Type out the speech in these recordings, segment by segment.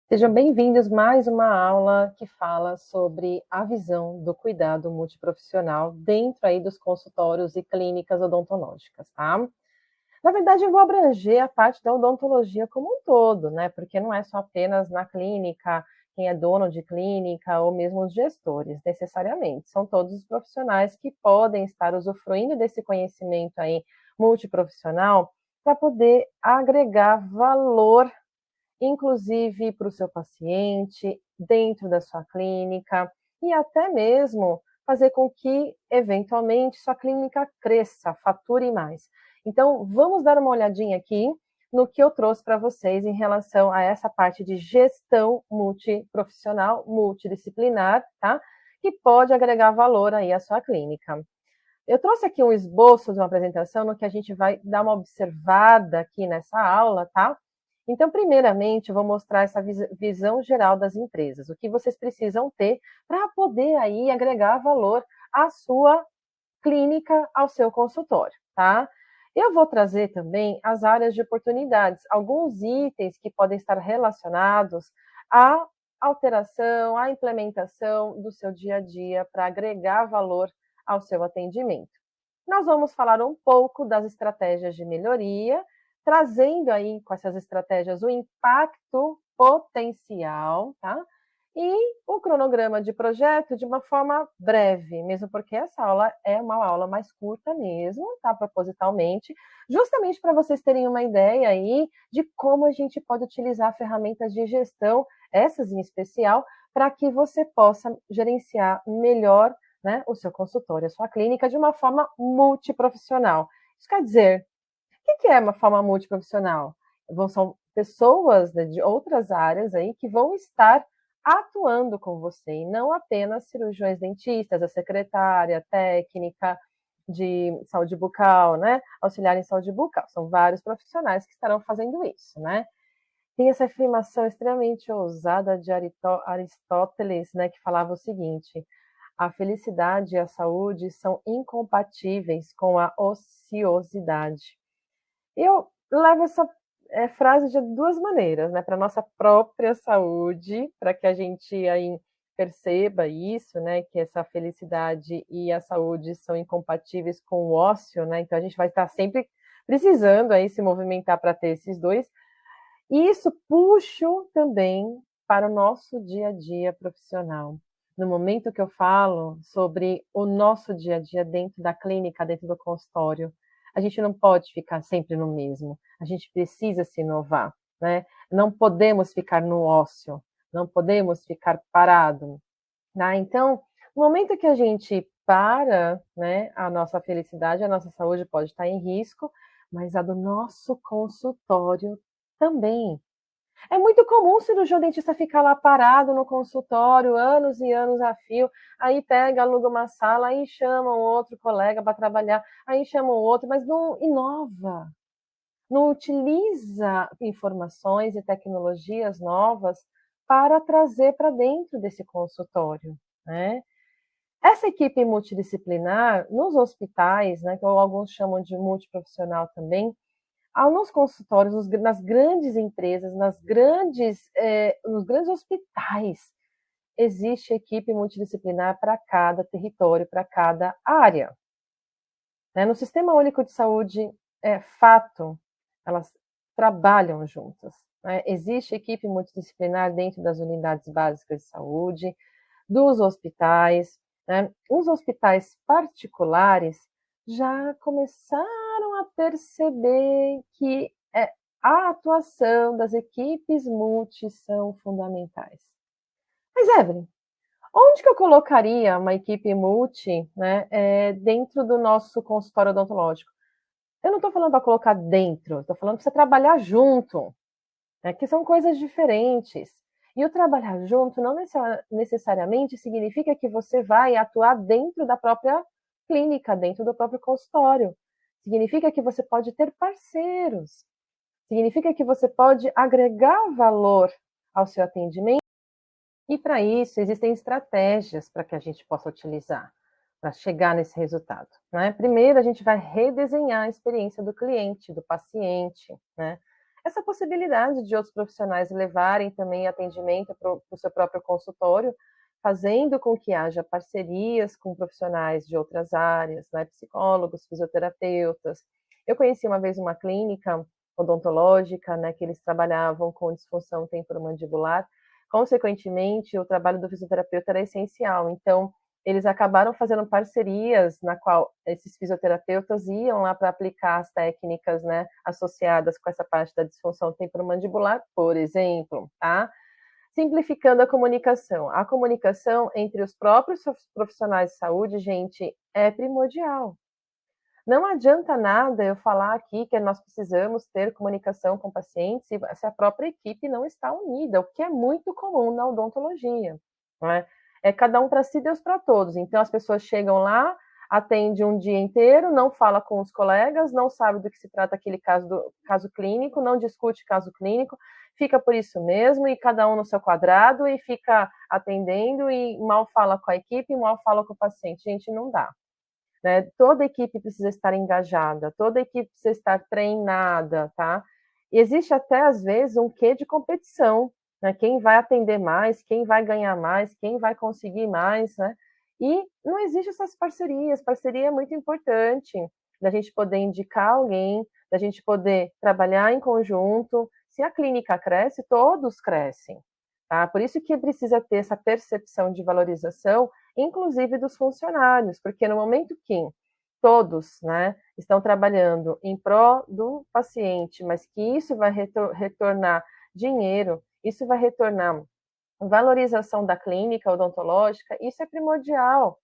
Sejam bem-vindos mais uma aula que fala sobre a visão do cuidado multiprofissional dentro aí dos consultórios e clínicas odontológicas, tá? Na verdade, eu vou abranger a parte da odontologia como um todo, né? Porque não é só apenas na clínica, quem é dono de clínica ou mesmo os gestores, necessariamente. São todos os profissionais que podem estar usufruindo desse conhecimento aí multiprofissional para poder agregar valor inclusive para o seu paciente, dentro da sua clínica, e até mesmo fazer com que, eventualmente, sua clínica cresça, fature mais. Então, vamos dar uma olhadinha aqui no que eu trouxe para vocês em relação a essa parte de gestão multiprofissional, multidisciplinar, tá? Que pode agregar valor aí à sua clínica. Eu trouxe aqui um esboço de uma apresentação no que a gente vai dar uma observada aqui nessa aula, tá? Então, primeiramente, eu vou mostrar essa visão geral das empresas, o que vocês precisam ter para poder aí agregar valor à sua clínica, ao seu consultório, tá? Eu vou trazer também as áreas de oportunidades, alguns itens que podem estar relacionados à alteração, à implementação do seu dia a dia para agregar valor ao seu atendimento. Nós vamos falar um pouco das estratégias de melhoria, trazendo aí com essas estratégias o impacto potencial, tá? E o cronograma de projeto de uma forma breve, mesmo porque essa aula é uma aula mais curta mesmo, tá? Propositalmente, justamente para vocês terem uma ideia aí de como a gente pode utilizar ferramentas de gestão, essas em especial, para que você possa gerenciar melhor, né, o seu consultório, a sua clínica, de uma forma multiprofissional. Isso quer dizer, o que é uma forma multiprofissional? São pessoas, né, de outras áreas aí que vão estar atuando com você, e não apenas cirurgiões dentistas, a secretária, técnica de saúde bucal, né? Auxiliar em saúde bucal. São vários profissionais que estarão fazendo isso, né? Tem essa afirmação extremamente ousada de Aristóteles, né, que falava o seguinte: a felicidade e a saúde são incompatíveis com a ociosidade. Eu levo essa frase de duas maneiras, né? Para nossa própria saúde, para que a gente aí perceba isso, né? Que essa felicidade e a saúde são incompatíveis com o ócio, né? Então a gente vai estar sempre precisando aí se movimentar para ter esses dois. E isso puxo também para o nosso dia a dia profissional. No momento que eu falo sobre o nosso dia a dia dentro da clínica, dentro do consultório, a gente não pode ficar sempre no mesmo. A gente precisa se inovar, né? Não podemos ficar no ócio, não podemos ficar parado, né? Então, no momento que a gente para, né, a nossa felicidade, a nossa saúde pode estar em risco, mas a do nosso consultório também. É muito comum o cirurgião dentista ficar lá parado no consultório, anos e anos a fio, aí pega, aluga uma sala, aí chama um outro colega para trabalhar, aí chama um outro, mas não inova, não utiliza informações e tecnologias novas para trazer para dentro desse consultório, né? Essa equipe multidisciplinar, nos hospitais, né, que alguns chamam de multiprofissional também, nos consultórios, nas grandes empresas, nos grandes hospitais, existe equipe multidisciplinar para cada território, para cada área. Né? No Sistema Único de Saúde, é fato, elas trabalham juntas. Né? Existe equipe multidisciplinar dentro das unidades básicas de saúde, dos hospitais. Né? Os hospitais particulares já começaram a perceber que a atuação das equipes multi são fundamentais. Mas, Evelyn, onde que eu colocaria uma equipe multi, né, dentro do nosso consultório odontológico? Eu não estou falando para colocar dentro, estou falando para você trabalhar junto, né, que são coisas diferentes. E o trabalhar junto não necessariamente significa que você vai atuar dentro da própria clínica, dentro do próprio consultório. Significa que você pode ter parceiros. Significa que você pode agregar valor ao seu atendimento. E para isso, existem estratégias para que a gente possa utilizar para chegar nesse resultado. Né? Primeiro, a gente vai redesenhar a experiência do cliente, do paciente. Né? essa possibilidade de outros profissionais levarem também atendimento para o seu próprio consultório, fazendo com que haja parcerias com profissionais de outras áreas, né, psicólogos, fisioterapeutas. Eu conheci uma vez uma clínica odontológica, né, que eles trabalhavam com disfunção temporomandibular. Consequentemente, o trabalho do fisioterapeuta era essencial. Então, eles acabaram fazendo parcerias na qual esses fisioterapeutas iam lá para aplicar as técnicas, né, associadas com essa parte da disfunção temporomandibular, por exemplo, tá? Simplificando a comunicação entre os próprios profissionais de saúde, gente, é primordial. Não adianta nada eu falar aqui que nós precisamos ter comunicação com pacientes se a própria equipe não está unida, o que é muito comum na odontologia, não é? É cada um para si, Deus para todos. Então as pessoas chegam lá, atende um dia inteiro, não fala com os colegas, não sabe do que se trata aquele caso clínico, não discute caso clínico, fica por isso mesmo, e cada um no seu quadrado, e fica atendendo, e mal fala com a equipe, e mal fala com o paciente. Gente, não dá. Né? Toda equipe precisa estar engajada, toda equipe precisa estar treinada, tá? E existe até, às vezes, um quê de competição, né? Quem vai atender mais, quem vai ganhar mais, quem vai conseguir mais, né? E não existe essas parcerias. Parceria é muito importante, da gente poder indicar alguém, da gente poder trabalhar em conjunto. Se a clínica cresce, todos crescem, tá? Por isso que precisa ter essa percepção de valorização, inclusive dos funcionários, porque no momento que todos, né, estão trabalhando em prol do paciente, mas que isso vai retornar dinheiro, isso vai retornar valorização da clínica odontológica, isso é primordial.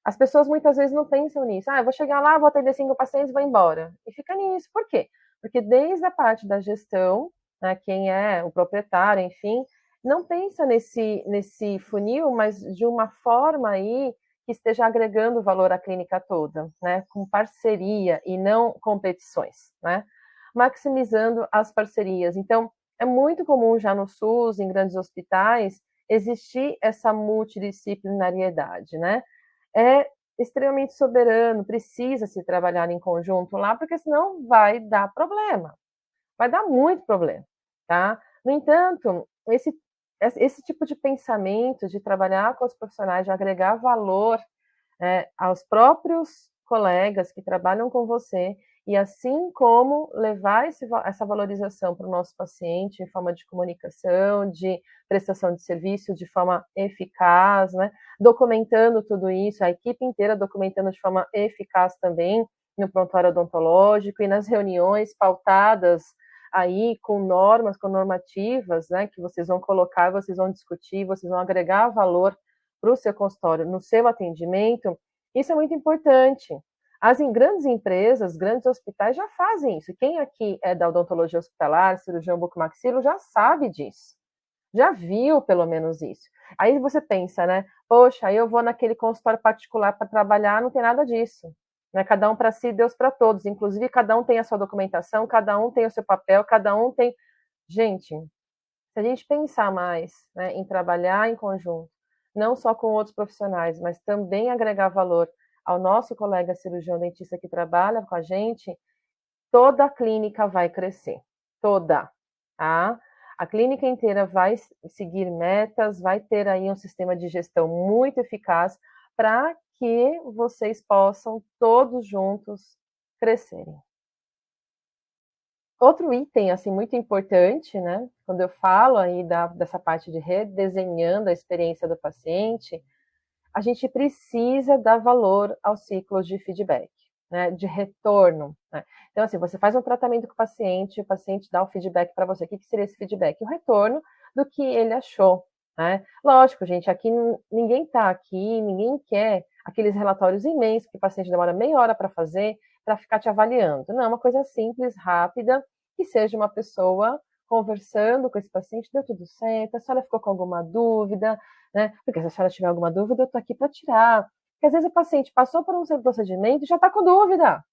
As pessoas muitas vezes não pensam nisso. Eu vou chegar lá, vou atender 5 pacientes e vou embora. E fica nisso. Por quê? Porque desde a parte da gestão, né, quem é o proprietário, enfim, não pensa nesse funil, mas de uma forma aí que esteja agregando valor à clínica toda, né, com parceria e não competições, né, maximizando as parcerias. Então, é muito comum já no SUS, em grandes hospitais, existir essa multidisciplinariedade, né, é extremamente soberano, precisa se trabalhar em conjunto lá, porque senão vai dar problema, vai dar muito problema, tá? No entanto, esse tipo de pensamento, de trabalhar com os profissionais, de agregar valor aos próprios colegas que trabalham com você, e assim como levar essa valorização para o nosso paciente em forma de comunicação, de prestação de serviço de forma eficaz, né? Documentando tudo isso, a equipe inteira documentando de forma eficaz também no prontuário odontológico e nas reuniões pautadas aí com normas, com normativas, né, que vocês vão colocar, vocês vão discutir, vocês vão agregar valor para o seu consultório, no seu atendimento. Isso é muito importante. As grandes empresas, grandes hospitais já fazem isso. Quem aqui é da odontologia hospitalar, cirurgião bucomaxilo, já sabe disso. Já viu pelo menos isso. Aí você pensa, né? Poxa, aí eu vou naquele consultório particular para trabalhar, não tem nada disso. Né? Cada um para si, Deus para todos. Inclusive, cada um tem a sua documentação, cada um tem o seu papel, cada um tem. Gente, se a gente pensar mais, né, em trabalhar em conjunto, não só com outros profissionais, mas também agregar valor ao nosso colega cirurgião dentista que trabalha com a gente, toda a clínica vai crescer, toda, tá? A clínica inteira vai seguir metas, vai ter aí um sistema de gestão muito eficaz para que vocês possam todos juntos crescerem. Outro item, assim, muito importante, né, quando eu falo aí dessa parte de redesenhando a experiência do paciente, a gente precisa dar valor aos ciclos de feedback, né, de retorno, né? Então, assim, você faz um tratamento com o paciente dá um feedback para você. O que seria esse feedback? O retorno do que ele achou, né? Lógico, gente, aqui ninguém está aqui, ninguém quer aqueles relatórios imensos que o paciente demora meia hora para fazer, para ficar te avaliando. Não, é uma coisa simples, rápida, que seja uma pessoa conversando com esse paciente, deu tudo certo, a senhora ficou com alguma dúvida, né? Porque se a senhora tiver alguma dúvida, eu estou aqui para tirar. Porque às vezes o paciente passou por um procedimento e já está com dúvida,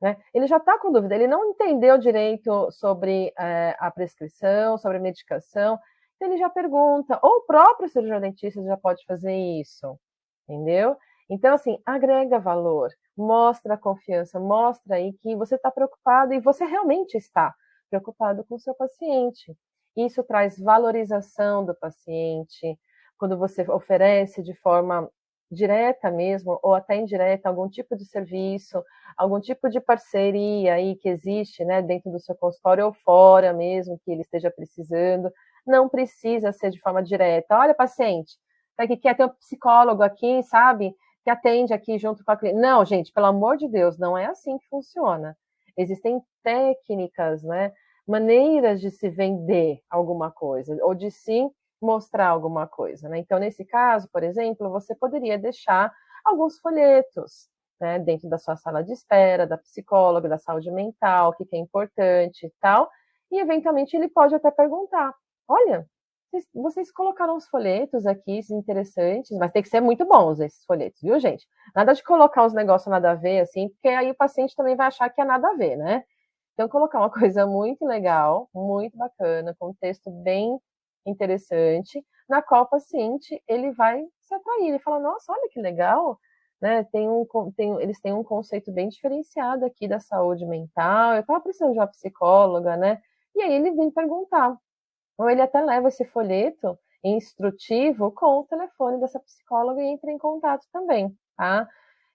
né? Ele já está com dúvida, ele não entendeu direito sobre a prescrição, sobre a medicação, então ele já pergunta, ou o próprio cirurgião dentista já pode fazer isso, entendeu? Então, assim, agrega valor, mostra a confiança, mostra aí que você está preocupado e você realmente está. preocupado com o seu paciente. Isso traz valorização do paciente, quando você oferece de forma direta mesmo, ou até indireta, algum tipo de serviço, algum tipo de parceria aí que existe, né, dentro do seu consultório ou fora mesmo, que ele esteja precisando, não precisa ser de forma direta. Olha, paciente, tá que quer ter um psicólogo aqui, sabe, que atende aqui junto com a cliente. Não, gente, pelo amor de Deus, não é assim que funciona. Existem técnicas, né, maneiras de se vender alguma coisa, ou de se mostrar alguma coisa, né? Então, nesse caso, por exemplo, você poderia deixar alguns folhetos, né, dentro da sua sala de espera, da psicóloga, da saúde mental, o que é importante e tal, e eventualmente ele pode até perguntar: olha, vocês colocaram os folhetos aqui interessantes, mas tem que ser muito bons esses folhetos, viu, gente? Nada de colocar os negócios nada a ver, assim, porque aí o paciente também vai achar que é nada a ver, né? Então, colocar uma coisa muito legal, muito bacana, com um texto bem interessante, na qual o paciente ele vai se atrair, ele fala, nossa, olha que legal, né? Eles têm um conceito bem diferenciado aqui da saúde mental, eu estava precisando de uma psicóloga, né? E aí ele vem perguntar, ou ele até leva esse folheto instrutivo com o telefone dessa psicóloga e entra em contato também, tá?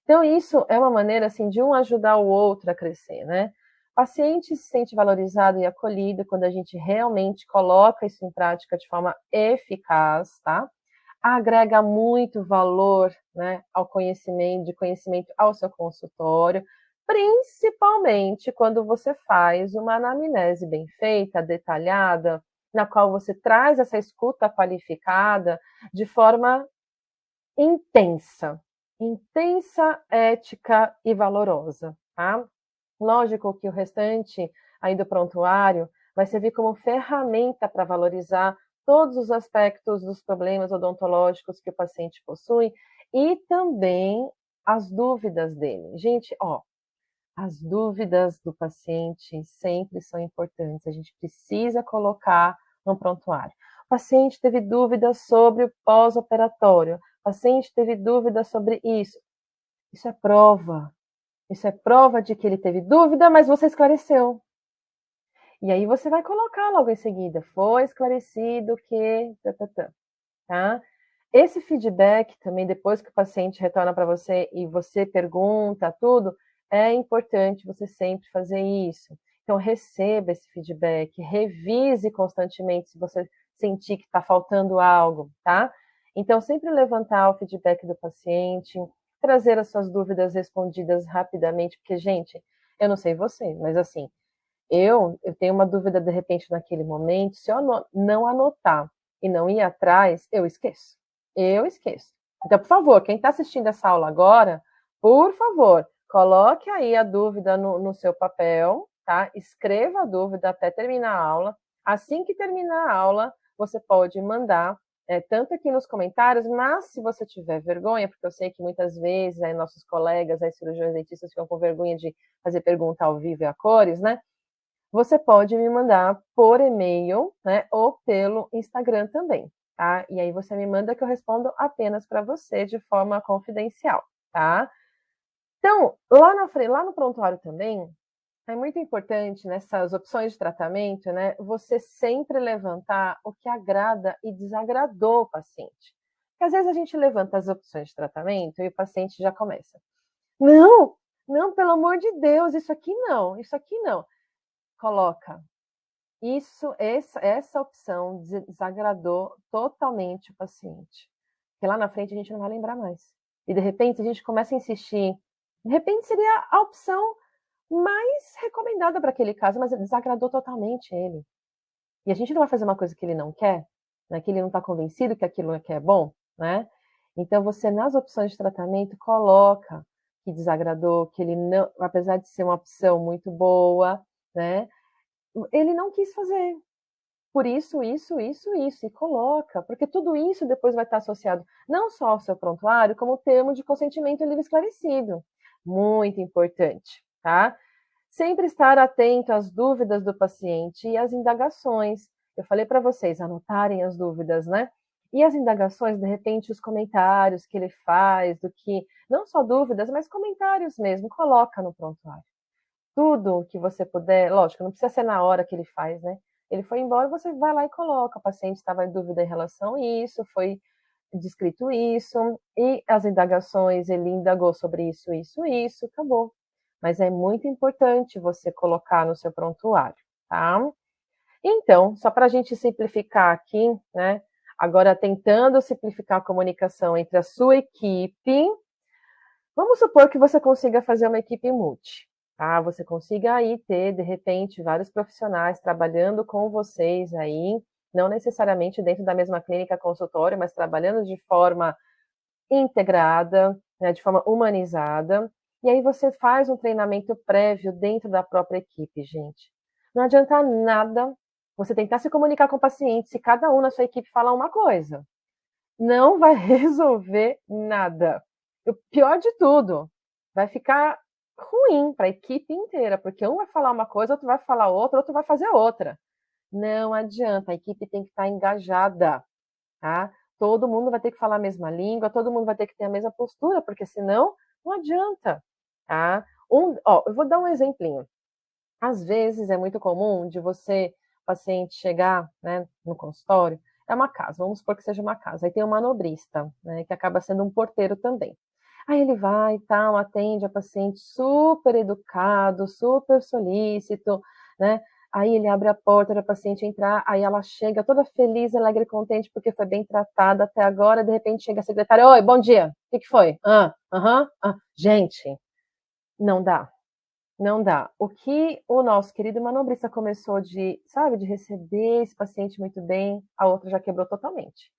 Então, isso é uma maneira, assim, de um ajudar o outro a crescer, né? O paciente se sente valorizado e acolhido quando a gente realmente coloca isso em prática de forma eficaz, tá? Agrega muito valor, né, ao conhecimento ao seu consultório, principalmente quando você faz uma anamnese bem feita, detalhada, na qual você traz essa escuta qualificada de forma intensa, intensa, ética e valorosa, tá? Lógico que o restante aí do prontuário vai servir como ferramenta para valorizar todos os aspectos dos problemas odontológicos que o paciente possui e também as dúvidas dele. Gente, ó, as dúvidas do paciente sempre são importantes, a gente precisa colocar no prontuário. O paciente teve dúvidas sobre o pós-operatório, o paciente teve dúvidas sobre isso. Isso é prova. Isso é prova de que ele teve dúvida, mas você esclareceu. E aí você vai colocar logo em seguida, foi esclarecido que... Tá? Esse feedback também, depois que o paciente retorna para você e você pergunta tudo, é importante você sempre fazer isso. Então, receba esse feedback, revise constantemente se você sentir que está faltando algo, tá? Então, sempre levantar o feedback do paciente, trazer as suas dúvidas respondidas rapidamente, porque, gente, eu não sei você, mas assim, eu tenho uma dúvida de repente naquele momento, se eu não anotar e não ir atrás, eu esqueço. Eu esqueço. Então, por favor, quem está assistindo essa aula agora, por favor, coloque aí a dúvida no seu papel, tá? Escreva a dúvida até terminar a aula. Assim que terminar a aula, você pode mandar, tanto aqui nos comentários, mas se você tiver vergonha, porque eu sei que muitas vezes aí, nossos colegas, aí, cirurgiões dentistas ficam com vergonha de fazer pergunta ao vivo e a cores, né? Você pode me mandar por e-mail, né, ou pelo Instagram também, tá? E aí você me manda que eu respondo apenas para você de forma confidencial, tá? Então, lá no prontuário também, é muito importante nessas opções de tratamento, né, você sempre levantar o que agrada e desagradou o paciente. Porque às vezes a gente levanta as opções de tratamento e o paciente já começa. Não, não, pelo amor de Deus, isso aqui não, isso aqui não. Coloca. Essa opção desagradou totalmente o paciente. Porque lá na frente a gente não vai lembrar mais. E de repente a gente começa a insistir. De repente seria a opção mais recomendada para aquele caso, mas desagradou totalmente ele. E a gente não vai fazer uma coisa que ele não quer, né? Que ele não está convencido que aquilo é bom, né? Então você nas opções de tratamento coloca que desagradou, que ele não, apesar de ser uma opção muito boa, né? Ele não quis fazer. Por isso, e coloca, porque tudo isso depois vai estar associado não só ao seu prontuário, como o termo de consentimento livre esclarecido. Muito importante, tá? Sempre estar atento às dúvidas do paciente e às indagações. Eu falei para vocês anotarem as dúvidas, né? E as indagações, de repente, os comentários que ele faz, do que, não só dúvidas, mas comentários mesmo, coloca no prontuário. tudo que você puder, lógico, não precisa ser na hora que ele faz, né? Ele foi embora, você vai lá e coloca, o paciente estava em dúvida em relação a isso, foi descrito isso, e as indagações, ele indagou sobre isso, acabou. Mas é muito importante você colocar no seu prontuário, tá? Então, só para a gente simplificar aqui, né? Agora tentando simplificar a comunicação entre a sua equipe, vamos supor que você consiga fazer uma equipe multi, tá? Você consiga aí ter, de repente, vários profissionais trabalhando com vocês aí, não necessariamente dentro da mesma clínica consultório, mas trabalhando de forma integrada, né, de forma humanizada. E aí você faz um treinamento prévio dentro da própria equipe, gente. Não adianta nada você tentar se comunicar com o paciente se cada um na sua equipe fala uma coisa. Não vai resolver nada. O pior de tudo, vai ficar ruim para a equipe inteira, porque um vai falar uma coisa, outro vai falar outra, outro vai fazer outra. Não adianta, a equipe tem que estar engajada, tá? Todo mundo vai ter que falar a mesma língua, todo mundo vai ter que ter a mesma postura, porque senão não adianta, tá? Eu vou dar um exemplinho. Às vezes é muito comum de você, paciente, chegar, né, no consultório, é uma casa, vamos supor que seja uma casa, aí tem um manobrista, né, que acaba sendo um porteiro também. Aí ele vai e tal, atende a paciente super educado, super solícito, né? Aí ele abre a porta para a paciente entrar, aí ela chega toda feliz, alegre e contente porque foi bem tratada até agora, de repente chega a secretária, oi, bom dia, o que foi? Gente, não dá. Não dá. O que o nosso querido manobrista começou de, sabe, de receber esse paciente muito bem, a outra já quebrou totalmente.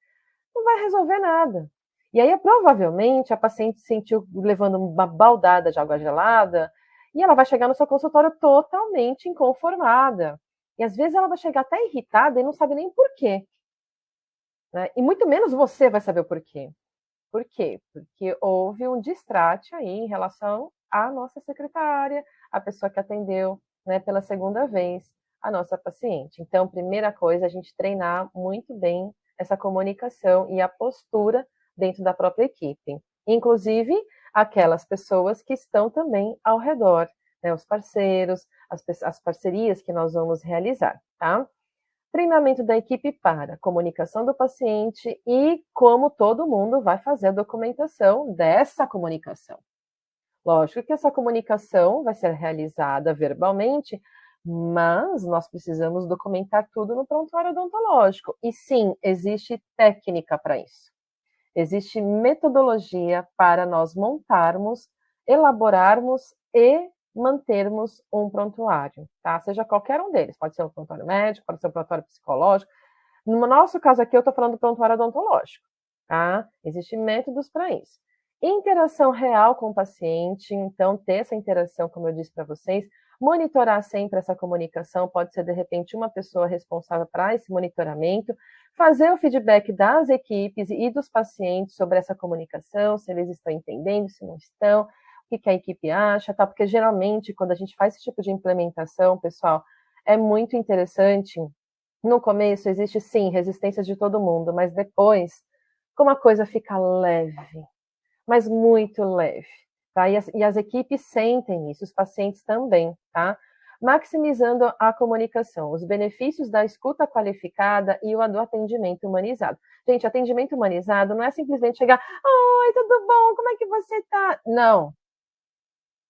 Não vai resolver nada. E aí, provavelmente, a paciente se sentiu levando uma baldada de água gelada e ela vai chegar no seu consultório totalmente inconformada. E às vezes ela vai chegar até irritada e não sabe nem por quê. Né? E muito menos você vai saber o porquê. Por quê? Porque houve um distrate aí em relação à nossa secretária, a pessoa que atendeu, né, pela segunda vez a nossa paciente. Então, primeira coisa, a gente treinar muito bem essa comunicação e a postura dentro da própria equipe. Inclusive, aquelas pessoas que estão também ao redor, né, os parceiros, as parcerias que nós vamos realizar, tá? Treinamento da equipe para comunicação do paciente e como todo mundo vai fazer a documentação dessa comunicação. Lógico que essa comunicação vai ser realizada verbalmente, mas nós precisamos documentar tudo no prontuário odontológico. E sim, existe técnica para isso. Existe metodologia para nós montarmos, elaborarmos e mantermos um prontuário, tá? Seja qualquer um deles, pode ser um prontuário médico, pode ser um prontuário psicológico. No nosso caso aqui, eu estou falando do prontuário odontológico, tá? Existem métodos para isso. Interação real com o paciente, então ter essa interação, como eu disse para vocês, monitorar sempre essa comunicação, pode ser de repente uma pessoa responsável para esse monitoramento, fazer o feedback das equipes e dos pacientes sobre essa comunicação, se eles estão entendendo, se não estão, o que a equipe acha, tá? Porque geralmente quando a gente faz esse tipo de implementação, pessoal, é muito interessante. No começo existe sim resistência de todo mundo, mas depois, como a coisa fica leve, mas muito leve, tá? E as equipes sentem isso, os pacientes também, tá? Maximizando a comunicação, os benefícios da escuta qualificada e o do atendimento humanizado. Gente, atendimento humanizado não é simplesmente chegar, oi, tudo bom, como é que você tá? Não,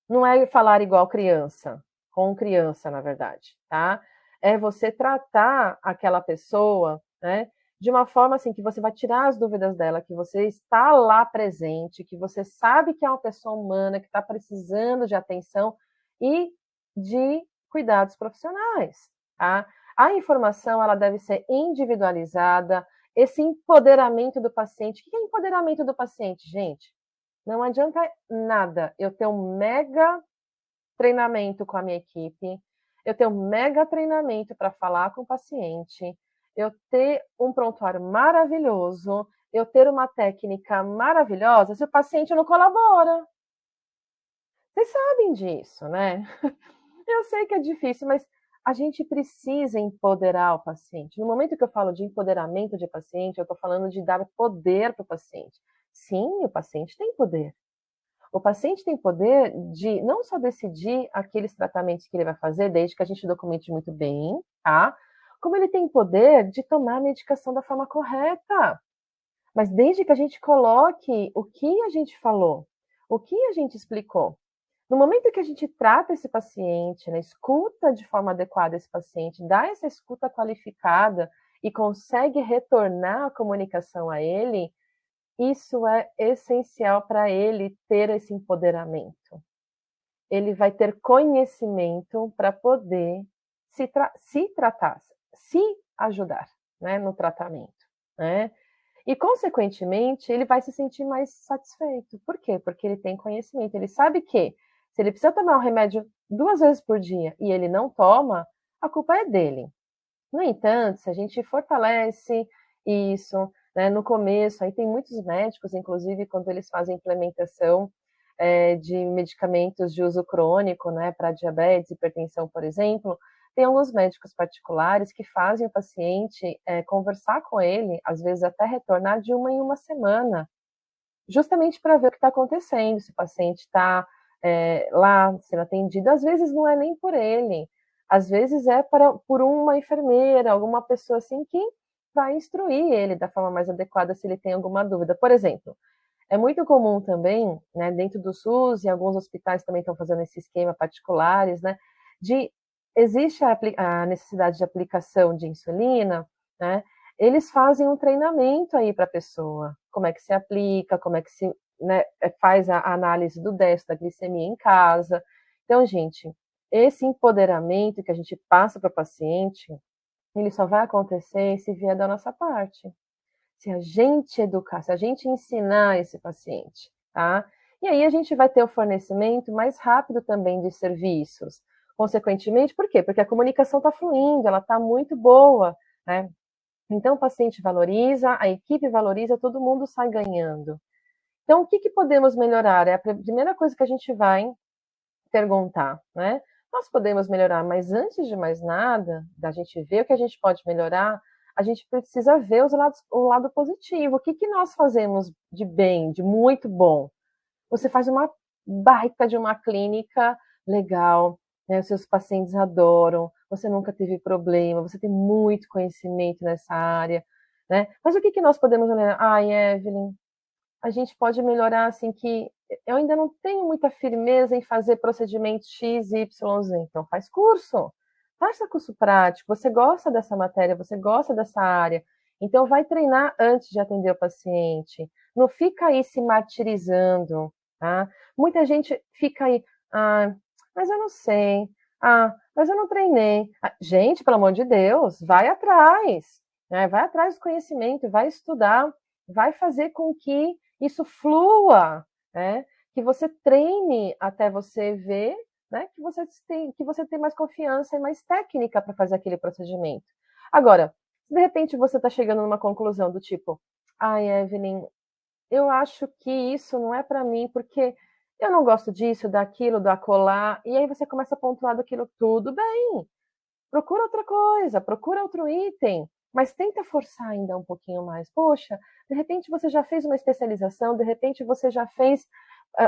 não é falar igual criança, com criança, na verdade, tá? É você tratar aquela pessoa, né, de uma forma assim que você vai tirar as dúvidas dela, que você está lá presente, que você sabe que é uma pessoa humana que está precisando de atenção e de cuidados profissionais, tá? A informação ela deve ser individualizada, esse empoderamento do paciente. O que é empoderamento do paciente, gente? Não adianta nada eu ter um mega treinamento com a minha equipe, eu ter um mega treinamento para falar com o paciente, eu ter um prontuário maravilhoso, eu ter uma técnica maravilhosa, se o paciente não colabora. Vocês sabem disso, né? Eu sei que é difícil, mas a gente precisa empoderar o paciente. No momento que eu falo de empoderamento de paciente, eu estou falando de dar poder para o paciente. Sim, o paciente tem poder. O paciente tem poder de não só decidir aqueles tratamentos que ele vai fazer, desde que a gente documente muito bem, tá? Como ele tem poder de tomar a medicação da forma correta. Mas desde que a gente coloque o que a gente falou, o que a gente explicou. No momento que a gente trata esse paciente, né, escuta de forma adequada esse paciente, dá essa escuta qualificada e consegue retornar a comunicação a ele, isso é essencial para ele ter esse empoderamento. Ele vai ter conhecimento para poder se tratar, se ajudar, né, no tratamento, né? E, consequentemente, ele vai se sentir mais satisfeito. Por quê? Porque ele tem conhecimento. Ele sabe que, se ele precisa tomar um remédio 2 vezes por dia e ele não toma, a culpa é dele. No entanto, se a gente fortalece isso, né, no começo, aí tem muitos médicos, inclusive, quando eles fazem implementação de medicamentos de uso crônico, né, para diabetes, hipertensão, por exemplo, tem alguns médicos particulares que fazem o paciente conversar com ele, às vezes até retornar de uma em uma semana, justamente para ver o que está acontecendo, se o paciente está lá sendo atendido. Às vezes não é nem por ele, às vezes é por uma enfermeira, alguma pessoa assim que vai instruir ele da forma mais adequada se ele tem alguma dúvida. Por exemplo, é muito comum também, né, dentro do SUS e alguns hospitais também estão fazendo esse esquema particulares, né, existe a necessidade de aplicação de insulina, né, eles fazem um treinamento aí para a pessoa, como é que se aplica, como é que se, né, faz a análise do DES, da glicemia em casa. Então, gente, esse empoderamento que a gente passa para o paciente, ele só vai acontecer se vier da nossa parte. Se a gente educar, se a gente ensinar esse paciente, tá? E aí a gente vai ter o fornecimento mais rápido também de serviços. Consequentemente, por quê? Porque a comunicação está fluindo, ela está muito boa, né? Então o paciente valoriza, a equipe valoriza, todo mundo sai ganhando. Então, o que podemos melhorar? É a primeira coisa que a gente vai perguntar, né? Nós podemos melhorar, mas antes de mais nada, da gente ver o que a gente pode melhorar, a gente precisa ver o lado positivo. O que nós fazemos de bem, de muito bom? Você faz uma baita de uma clínica legal, né? Os seus pacientes adoram, você nunca teve problema, você tem muito conhecimento nessa área, né? Mas o que nós podemos melhorar? Ai, Evelyn, a gente pode melhorar assim que eu ainda não tenho muita firmeza em fazer procedimentos X, Y, Z. Então faz curso. Faça curso prático. Você gosta dessa matéria, você gosta dessa área. Então vai treinar antes de atender o paciente. Não fica aí se martirizando, tá? Muita gente fica aí, mas eu não sei. Mas eu não treinei. Gente, pelo amor de Deus, vai atrás, né? Vai atrás do conhecimento, vai estudar, vai fazer com que isso flua, né? Que você treine até você ver, né? Que você tem mais confiança e mais técnica para fazer aquele procedimento. Agora, se de repente você está chegando numa conclusão do tipo, Evelyn, eu acho que isso não é para mim, porque eu não gosto disso, daquilo, do acolá, e aí você começa a pontuar daquilo tudo, bem, procura outra coisa, procura outro item, mas tenta forçar ainda um pouquinho mais. Poxa, de repente você já fez uma especialização, de repente você já fez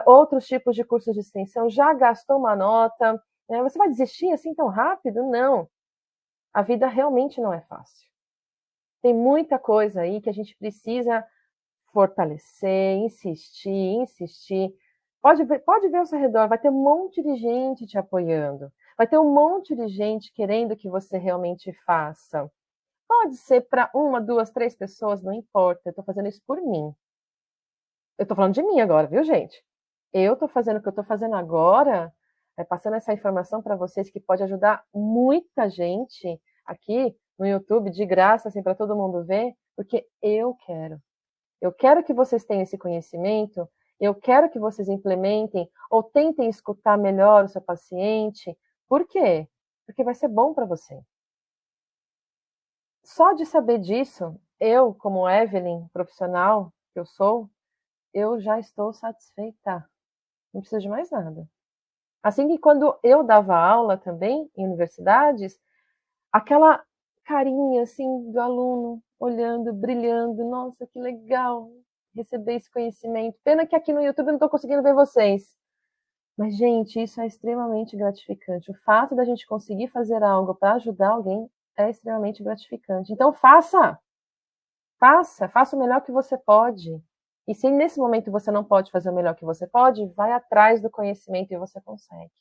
outros tipos de cursos de extensão, já gastou uma nota, né? Você vai desistir assim tão rápido? Não. A vida realmente não é fácil. Tem muita coisa aí que a gente precisa fortalecer, insistir, insistir. Pode ver ao seu redor, vai ter um monte de gente te apoiando. Vai ter um monte de gente querendo que você realmente faça. Pode ser para uma, duas, três pessoas, não importa. Eu estou fazendo isso por mim. Eu estou falando de mim agora, viu, gente? Eu estou fazendo o que eu estou fazendo agora, passando essa informação para vocês que pode ajudar muita gente aqui no YouTube, de graça, assim, para todo mundo ver, porque eu quero. Eu quero que vocês tenham esse conhecimento, eu quero que vocês implementem ou tentem escutar melhor o seu paciente. Por quê? Porque vai ser bom para você. Só de saber disso, eu, como Evelyn, profissional que eu sou, eu já estou satisfeita. Não preciso de mais nada. Assim que quando eu dava aula também em universidades, aquela carinha assim do aluno olhando, brilhando, nossa, que legal, receber esse conhecimento. Pena que aqui no YouTube eu não estou conseguindo ver vocês. Mas, gente, isso é extremamente gratificante. O fato da gente conseguir fazer algo para ajudar alguém é extremamente gratificante. Então, faça o melhor que você pode. E se nesse momento você não pode fazer o melhor que você pode, vai atrás do conhecimento e você consegue.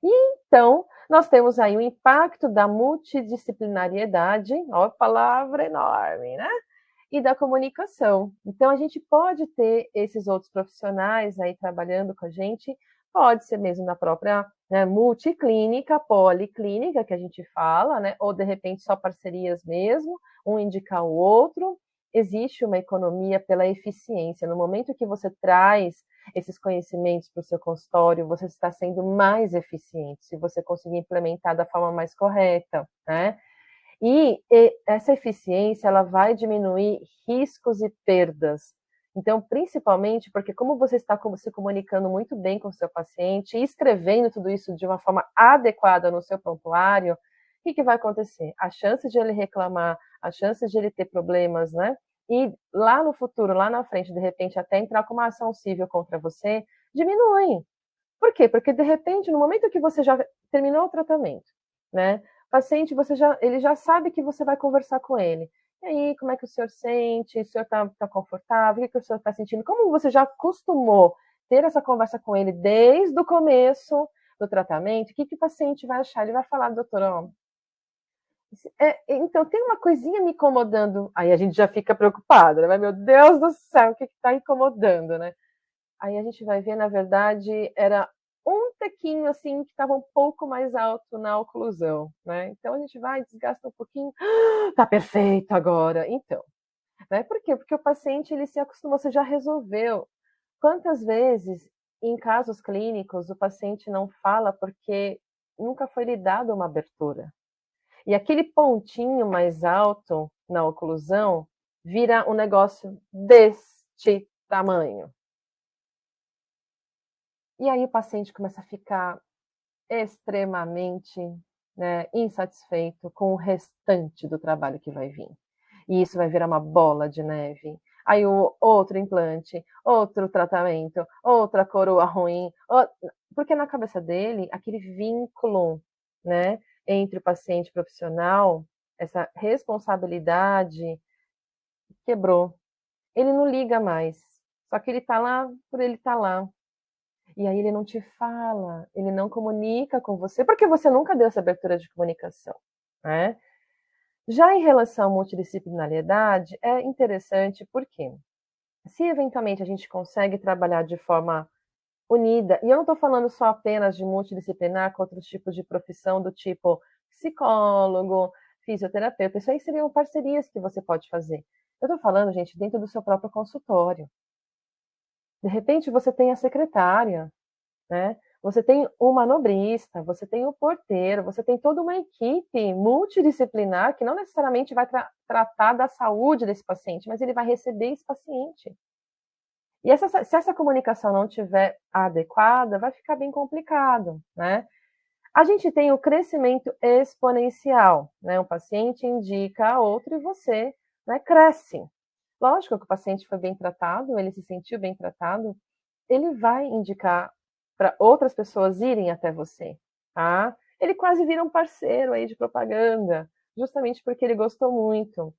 E então, nós temos aí o impacto da multidisciplinariedade, ó, palavra enorme, né? E da comunicação. Então, a gente pode ter esses outros profissionais aí trabalhando com a gente, pode ser mesmo na própria, né, multiclínica, policlínica, que a gente fala, né, ou de repente só parcerias mesmo, um indicar o outro. Existe uma economia pela eficiência. No momento que você traz esses conhecimentos para o seu consultório, você está sendo mais eficiente, se você conseguir implementar da forma mais correta, né? E essa eficiência ela vai diminuir riscos e perdas. Então, principalmente porque como você está se comunicando muito bem com o seu paciente e escrevendo tudo isso de uma forma adequada no seu prontuário, o que vai acontecer? A chance de ele reclamar, a chance de ele ter problemas, né? E lá no futuro, lá na frente, de repente, até entrar com uma ação civil contra você, diminui. Por quê? Porque, de repente, no momento que você já terminou o tratamento, né? O paciente, ele já sabe que você vai conversar com ele. E aí, como é que o senhor sente? O senhor está confortável? O que o senhor está sentindo? Como você já acostumou ter essa conversa com ele desde o começo do tratamento, o que o paciente vai achar? Ele vai falar, doutor, ó, então tem uma coisinha me incomodando. Aí a gente já fica preocupado, né? Meu Deus do céu, o que está incomodando, né? Aí a gente vai ver, na verdade, era um tequinho assim que estava um pouco mais alto na oclusão, né? Então a gente vai, desgasta um pouquinho, tá perfeito agora. Então, né? Por quê? Porque o paciente ele se acostumou, você já resolveu. Quantas vezes, em casos clínicos, o paciente não fala porque nunca foi lhe dada uma abertura? E aquele pontinho mais alto na oclusão vira um negócio deste tamanho. E aí o paciente começa a ficar extremamente, né, insatisfeito com o restante do trabalho que vai vir. E isso vai virar uma bola de neve. Aí o outro implante, outro tratamento, outra coroa ruim, porque na cabeça dele, aquele vínculo, né, entre o paciente e o profissional, essa responsabilidade quebrou. Ele não liga mais. Só que ele está lá por ele estar lá. E aí ele não te fala, ele não comunica com você, porque você nunca deu essa abertura de comunicação, né? Já em relação à multidisciplinariedade, é interessante porque se eventualmente a gente consegue trabalhar de forma unida, e eu não estou falando só apenas de multidisciplinar com outros tipos de profissão do tipo psicólogo, fisioterapeuta, isso aí seriam parcerias que você pode fazer. Eu estou falando, gente, dentro do seu próprio consultório. De repente você tem a secretária, né? Você tem o manobrista, você tem o porteiro, você tem toda uma equipe multidisciplinar que não necessariamente vai tratar da saúde desse paciente, mas ele vai receber esse paciente. E se essa comunicação não estiver adequada, vai ficar bem complicado, né? A gente tem o crescimento exponencial, né? Um paciente indica a outro e você, né, cresce. Lógico que o paciente foi bem tratado, ele se sentiu bem tratado, ele vai indicar para outras pessoas irem até você, tá? Ele quase vira um parceiro aí de propaganda, justamente porque ele gostou muito.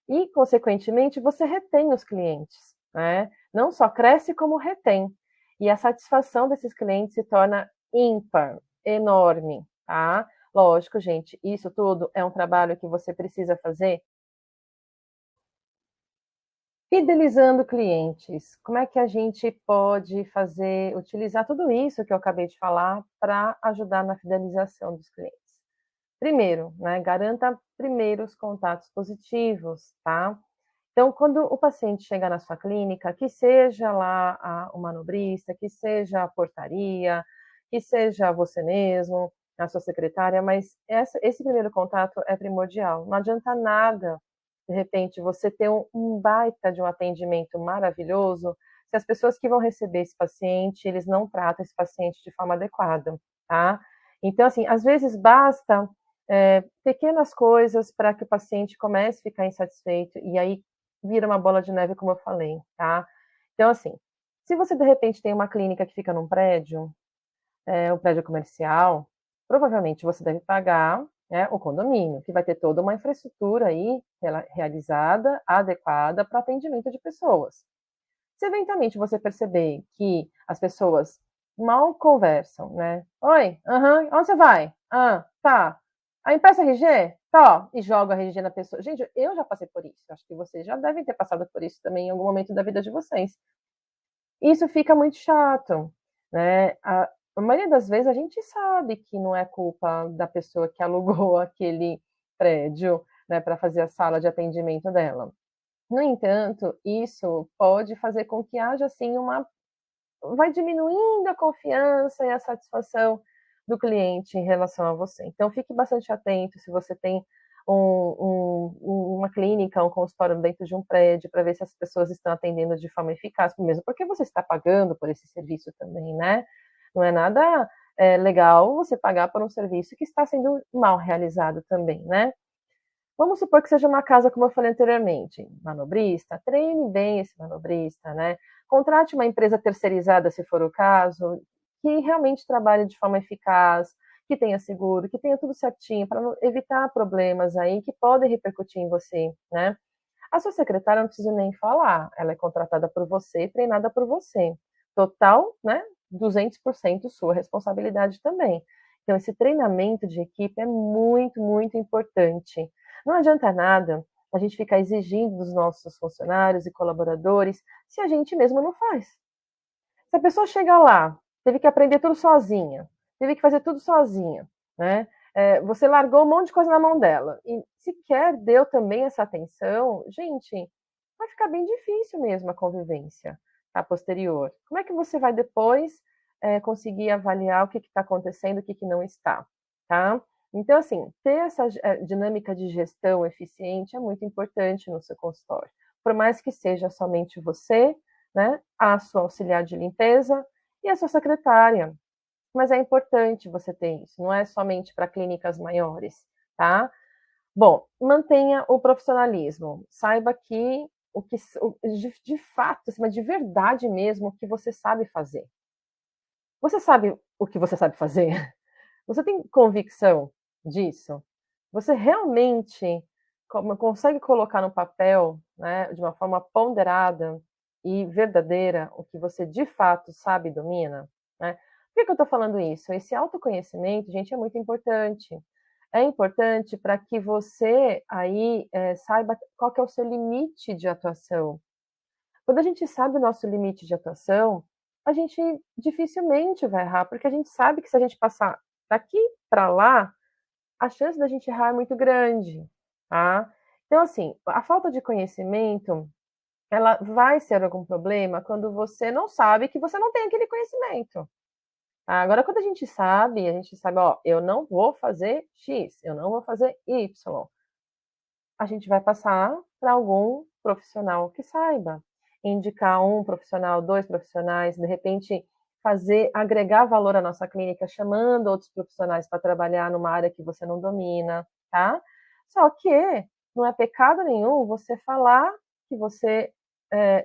E, consequentemente, você retém os clientes, né? Não só cresce, como retém. E a satisfação desses clientes se torna ímpar, enorme, tá? Lógico, gente, isso tudo é um trabalho que você precisa fazer fidelizando clientes. Como é que a gente pode utilizar tudo isso que eu acabei de falar para ajudar na fidelização dos clientes? Primeiro, né, garanta primeiros contatos positivos, tá? Então, quando o paciente chegar na sua clínica, que seja lá o manobrista, que seja a portaria, que seja você mesmo, a sua secretária, mas esse primeiro contato é primordial. Não adianta nada, de repente, você ter um baita de um atendimento maravilhoso, se as pessoas que vão receber esse paciente, eles não tratam esse paciente de forma adequada, tá? Então, assim, às vezes basta pequenas coisas para que o paciente comece a ficar insatisfeito, e aí vira uma bola de neve, como eu falei, tá? Então, assim, se você de repente tem uma clínica que fica num prédio, um prédio comercial, provavelmente você deve pagar, né, o condomínio, que vai ter toda uma infraestrutura aí realizada, adequada para atendimento de pessoas. Se eventualmente você perceber que as pessoas mal conversam, né? Oi, aham, onde você vai? Ah, tá. Ah, empresta RG? Tá, ó, e joga a RG na pessoa. Gente, eu já passei por isso. Acho que vocês já devem ter passado por isso também em algum momento da vida de vocês. Isso fica muito chato, né? A maioria das vezes a gente sabe que não é culpa da pessoa que alugou aquele prédio, né, para fazer a sala de atendimento dela. No entanto, isso pode fazer com que haja, assim, vai diminuindo a confiança e a satisfação do cliente em relação a você. Então fique bastante atento se você tem uma clínica, um consultório dentro de um prédio, para ver se as pessoas estão atendendo de forma eficaz, mesmo porque você está pagando por esse serviço também, né? Não é nada legal você pagar por um serviço que está sendo mal realizado também, né? Vamos supor que seja uma casa, como eu falei anteriormente, manobrista, treine bem esse manobrista, né? Contrate uma empresa terceirizada, se for o caso, que realmente trabalhe de forma eficaz, que tenha seguro, que tenha tudo certinho, para evitar problemas aí que podem repercutir em você, né? A sua secretária não precisa nem falar, ela é contratada por você, treinada por você. Total, né? 200% sua responsabilidade também. Então, esse treinamento de equipe é muito, muito importante. Não adianta nada a gente ficar exigindo dos nossos funcionários e colaboradores se a gente mesmo não faz. Se a pessoa chega lá, teve que aprender tudo sozinha, teve que fazer tudo sozinha, né? Você largou um monte de coisa na mão dela e sequer deu também essa atenção, gente, vai ficar bem difícil mesmo a convivência, a posterior. Como é que você vai depois conseguir avaliar o que está acontecendo, o que, que não está, tá? Então, assim, ter essa dinâmica de gestão eficiente é muito importante no seu consultório. Por mais que seja somente você, né, a sua auxiliar de limpeza e a sua secretária. Mas é importante você ter isso, não é somente para clínicas maiores, tá? Bom, mantenha o profissionalismo. Saiba que de fato, assim, mas de verdade mesmo, o que você sabe fazer. Você sabe o que você sabe fazer? Você tem convicção disso? Você realmente consegue colocar no papel, né, de uma forma ponderada e verdadeira o que você de fato sabe e domina? Né? Por que eu estou falando isso? Esse autoconhecimento, gente, é muito importante. É importante para que você aí saiba qual que é o seu limite de atuação. Quando a gente sabe o nosso limite de atuação, a gente dificilmente vai errar, porque a gente sabe que se a gente passar daqui para lá, a chance da gente errar é muito grande, tá? Então, assim, a falta de conhecimento, ela vai ser algum problema quando você não sabe que você não tem aquele conhecimento. Tá? Agora, quando a gente sabe, ó, eu não vou fazer X, eu não vou fazer Y, a gente vai passar para algum profissional que saiba. Indicar um profissional, dois profissionais, de repente agregar valor à nossa clínica, chamando outros profissionais para trabalhar numa área que você não domina, tá? Só que não é pecado nenhum você falar que você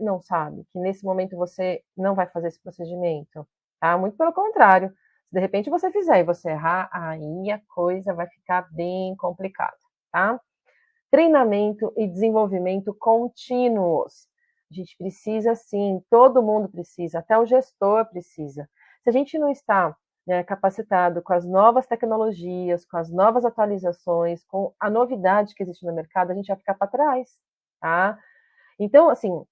não sabe, que nesse momento você não vai fazer esse procedimento, tá? Muito pelo contrário. Se de repente você fizer e você errar, aí a coisa vai ficar bem complicada, tá? Treinamento e desenvolvimento contínuos. A gente precisa sim, todo mundo precisa, até o gestor precisa. Se a gente não está, né, capacitado com as novas tecnologias, com as novas atualizações, com a novidade que existe no mercado, a gente vai ficar para trás, tá? Então, assim,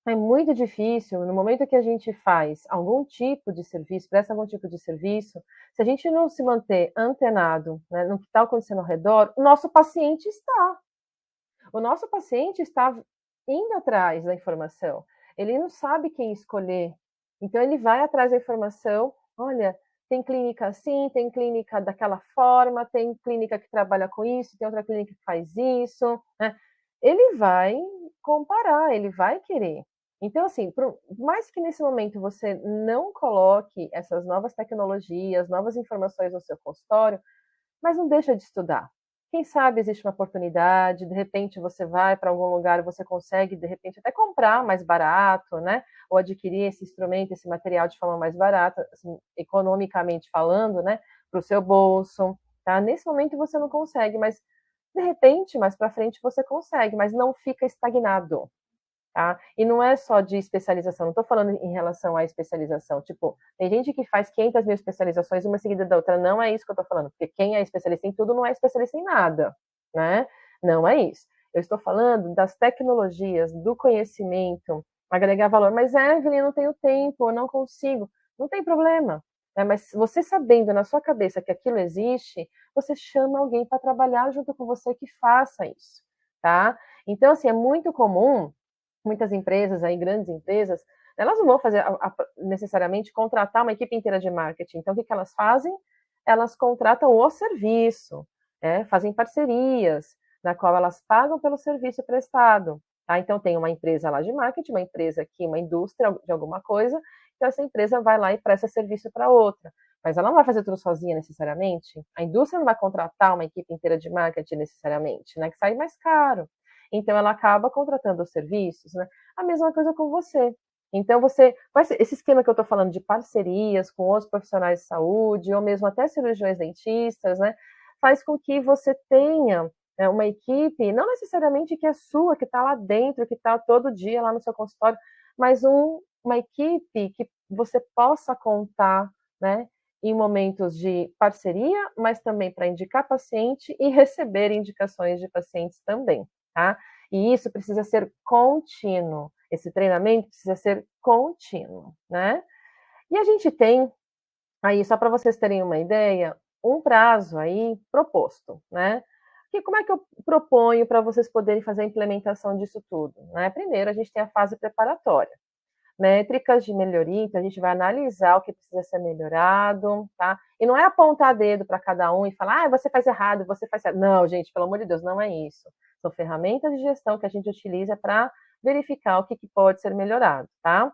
é muito difícil, no momento que a gente faz algum tipo de serviço, presta algum tipo de serviço, se a gente não se manter antenado, né, no que está acontecendo ao redor, o nosso paciente está. O nosso paciente está indo atrás da informação. Ele não sabe quem escolher. Então, ele vai atrás da informação. Olha, tem clínica assim, tem clínica daquela forma, tem clínica que trabalha com isso, tem outra clínica que faz isso. Né? Ele vai comparar, ele vai querer. Então, assim, por mais que nesse momento você não coloque essas novas tecnologias, novas informações no seu consultório, mas não deixa de estudar. quem sabe existe uma oportunidade, de repente você vai para algum lugar e você consegue, de repente, até comprar mais barato, né? Ou adquirir esse instrumento, esse material de forma mais barata, assim, economicamente falando, né? Para o seu bolso, tá? Nesse momento você não consegue, mas de repente, mais para frente você consegue, mas não fica estagnado, tá? E não é só de especialização, não estou falando em relação à especialização, tipo, tem gente que faz 500 mil especializações, uma seguida da outra, não é isso que eu estou falando, porque quem é especialista em tudo não é especialista em nada, né? Não é isso. Eu estou falando das tecnologias, do conhecimento, agregar valor, mas Evelyn, eu não tenho tempo, eu não consigo, não tem problema, né? Mas você sabendo na sua cabeça que aquilo existe, você chama alguém para trabalhar junto com você que faça isso, tá? Então, assim, é muito comum muitas empresas, aí, grandes empresas, elas não vão fazer necessariamente contratar uma equipe inteira de marketing. Então, o que elas fazem? Elas contratam o serviço, fazem parcerias, na qual elas pagam pelo serviço prestado. Tá? Então, tem uma empresa lá de marketing, uma empresa aqui, uma indústria de alguma coisa, então essa empresa vai lá e presta serviço para outra. Mas ela não vai fazer tudo sozinha necessariamente. A indústria não vai contratar uma equipe inteira de marketing necessariamente, né? Que sai mais caro. Então, ela acaba contratando os serviços, né? A mesma coisa com você. Então, esse esquema que eu estou falando de parcerias com outros profissionais de saúde, ou mesmo até cirurgiões dentistas, né? Faz com que você tenha uma equipe, não necessariamente que é sua, que está lá dentro, que está todo dia lá no seu consultório, mas uma equipe que você possa contar, né? Em momentos de parceria, mas também para indicar paciente e receber indicações de pacientes também, tá? E isso precisa ser contínuo. Esse treinamento precisa ser contínuo, né? E a gente tem aí, só para vocês terem uma ideia, um prazo aí proposto, né? Que como é que eu proponho para vocês poderem fazer a implementação disso tudo, né? Primeiro, a gente tem a fase preparatória. Métricas de melhoria, então a gente vai analisar o que precisa ser melhorado, tá? E não é apontar dedo para cada um e falar, você faz errado, você faz certo. Não, gente, pelo amor de Deus, não é isso. São ferramentas de gestão que a gente utiliza para verificar o que pode ser melhorado, tá?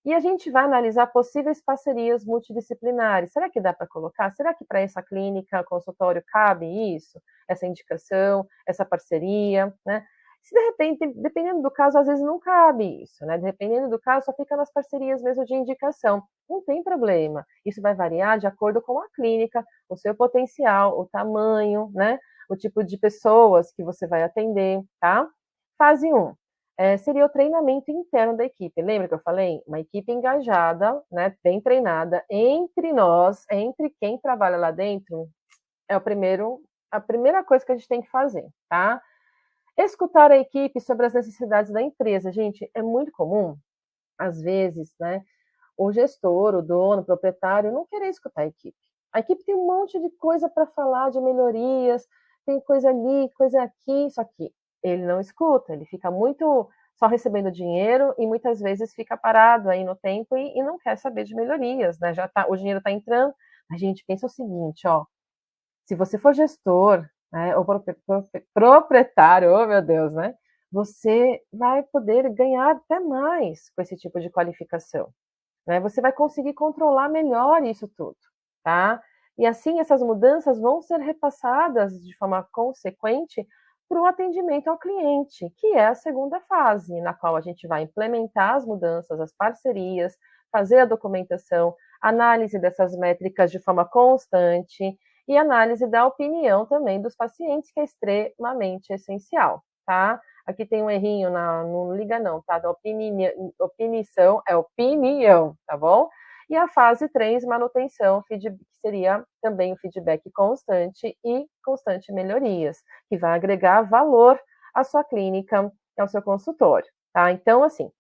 E a gente vai analisar possíveis parcerias multidisciplinares. Será que dá para colocar? Será que para essa clínica, consultório, cabe isso? Essa indicação, essa parceria, né? Se de repente, dependendo do caso, às vezes não cabe isso, né? Dependendo do caso, só fica nas parcerias mesmo de indicação. Não tem problema. Isso vai variar de acordo com a clínica, o seu potencial, o tamanho, né? O tipo de pessoas que você vai atender, tá? Fase 1. Seria o treinamento interno da equipe. Lembra que eu falei? Uma equipe engajada, né, bem treinada entre nós, entre quem trabalha lá dentro, é a primeira coisa que a gente tem que fazer, tá? Escutar a equipe sobre as necessidades da empresa. Gente, é muito comum, às vezes, né, o gestor, o dono, o proprietário, não querer escutar a equipe. A equipe tem um monte de coisa para falar, de melhorias, tem coisa ali, coisa aqui, só que ele não escuta, ele fica muito só recebendo dinheiro e muitas vezes fica parado aí no tempo e não quer saber de melhorias, né? O dinheiro está entrando. A gente pensa o seguinte, ó, se você for gestor, né, ou proprietário, oh meu Deus, né? Você vai poder ganhar até mais com esse tipo de qualificação, né? Você vai conseguir controlar melhor isso tudo, tá? E assim essas mudanças vão ser repassadas de forma consequente para o atendimento ao cliente, que é a segunda fase, na qual a gente vai implementar as mudanças, as parcerias, fazer a documentação, análise dessas métricas de forma constante e análise da opinião também dos pacientes, que é extremamente essencial, tá? Aqui tem um errinho, não liga não, tá? Da opinião, é opinião, tá bom? E a fase 3, manutenção, que seria também o feedback constante e constante melhorias, que vai agregar valor à sua clínica, ao seu consultório, tá? Então, assim,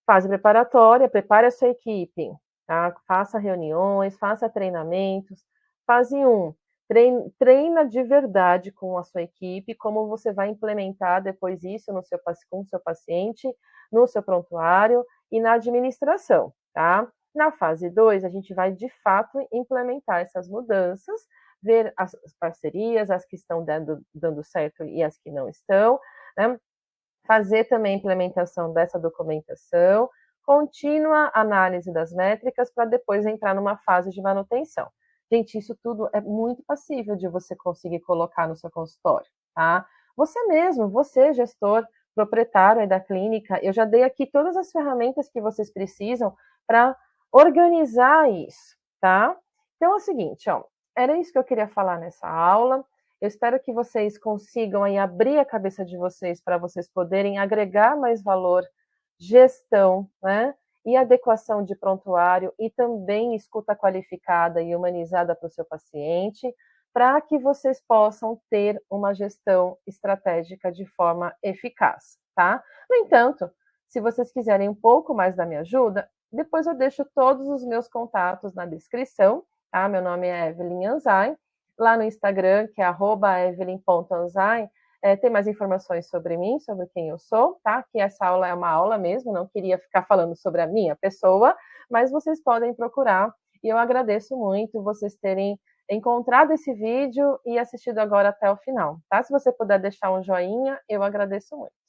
fase preparatória, prepare a sua equipe, tá? Faça reuniões, faça treinamentos. Fase 1, treina de verdade com a sua equipe, como você vai implementar depois isso com o seu paciente, no seu prontuário e na administração, tá? Na fase 2, a gente vai, de fato, implementar essas mudanças, ver as parcerias, as que estão dando certo e as que não estão, né? Fazer também a implementação dessa documentação, contínua análise das métricas para depois entrar numa fase de manutenção. Gente, isso tudo é muito passível de você conseguir colocar no seu consultório, tá? Você mesmo, você gestor, proprietário aí da clínica, eu já dei aqui todas as ferramentas que vocês precisam para organizar isso, tá? Então é o seguinte, ó, era isso que eu queria falar nessa aula. Eu espero que vocês consigam aí abrir a cabeça de vocês para vocês poderem agregar mais valor, gestão, né? E adequação de prontuário e também escuta qualificada e humanizada para o seu paciente, para que vocês possam ter uma gestão estratégica de forma eficaz, tá? No entanto, se vocês quiserem um pouco mais da minha ajuda, depois eu deixo todos os meus contatos na descrição, tá? Meu nome é Evelyn Anzai, lá no Instagram, que é @evelyn.anzai, tem mais informações sobre mim, sobre quem eu sou, tá? Que essa aula é uma aula mesmo, não queria ficar falando sobre a minha pessoa, mas vocês podem procurar, e eu agradeço muito vocês terem encontrado esse vídeo e assistido agora até o final, tá? Se você puder deixar um joinha, eu agradeço muito.